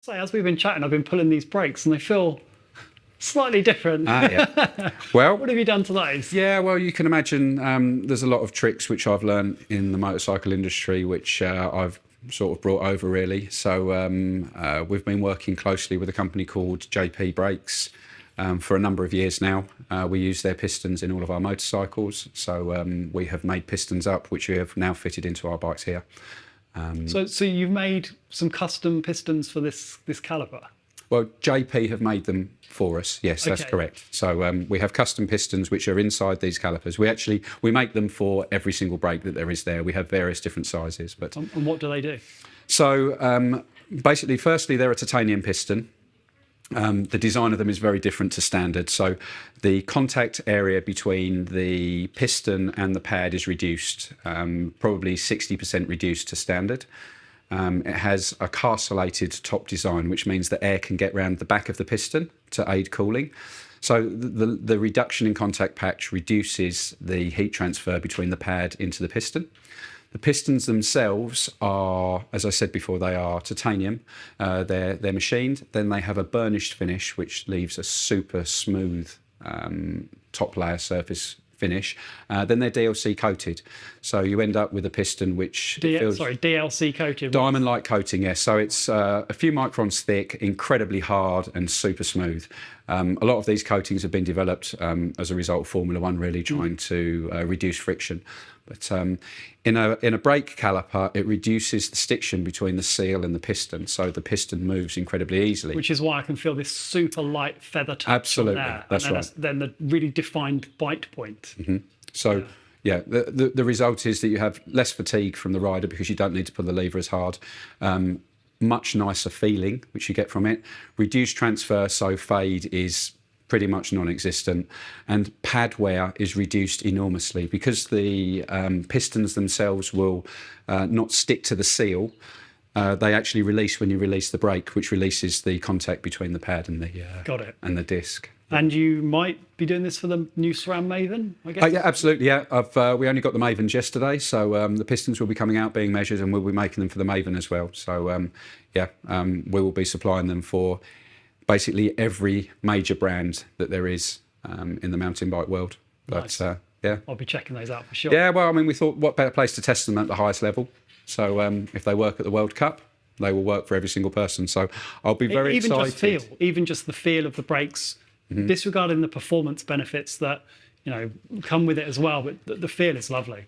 So as we've been chatting, I've been pulling these brakes and they feel slightly different. Yeah. Well, What have you done to those? yeah, well, you can imagine there's a lot of tricks which I've learned in the motorcycle industry, which I've sort of brought over really. So we've been working closely with a company called JP Brakes for a number of years now. We use their pistons in all of our motorcycles. So we have made pistons up, which we have now fitted into our bikes here. So you've made some custom pistons for this caliper? Well, JP have made them for us. Yes, that's Okay. correct. So we have custom pistons which are inside these calipers. We make them for every single brake that there is there. We have various different sizes. But And what do they do? so basically, firstly, they're a titanium piston. The design of them is very different to standard. So the contact area between the piston and the pad is reduced, probably 60% reduced to standard. It has a carcellated top design, which means that air can get round the back of the piston to aid cooling. So the reduction in contact patch reduces the heat transfer between the pad into the piston. The pistons themselves are, as I said before, they are titanium. They're machined. Then they have a burnished finish, which leaves a super smooth top layer surface finish. Then they're DLC coated. So you end up with a piston which feels... DLC coated. Diamond-like coating, yes. So it's a few microns thick, incredibly hard and super smooth. A lot of these coatings have been developed as a result of Formula One really trying to reduce friction. But in a brake caliper, it reduces the stiction between the seal and the piston, so the piston moves incredibly easily. Which is why I can feel this super light feather touch. Absolutely, on there. that's and then right. Then the really defined bite point. So, yeah, the result is that you have less fatigue from the rider because you don't need to pull the lever as hard. Much nicer feeling, which you get from it. Reduced transfer, so fade is pretty much non-existent, and pad wear is reduced enormously because the pistons themselves will not stick to the seal. They actually release when you release the brake, which releases the contact between the pad and the Got it. and the disc. And you might be doing this for the new SRAM Maven, I guess? Yeah, absolutely. Yeah, we only got the Mavens yesterday, so the pistons will be coming out, being measured, and we'll be making them for the Maven as well. So we will be supplying them for basically every major brand that there is in the mountain bike world. But Nice. yeah, I'll be checking those out for sure. yeah. Well, I mean, we thought what better place to test them at the highest level. So if they work at the World Cup, they will work for every single person. So I'll be very Even excited. even just the feel of the brakes, disregarding the performance benefits that come with it as well, but the feel is lovely.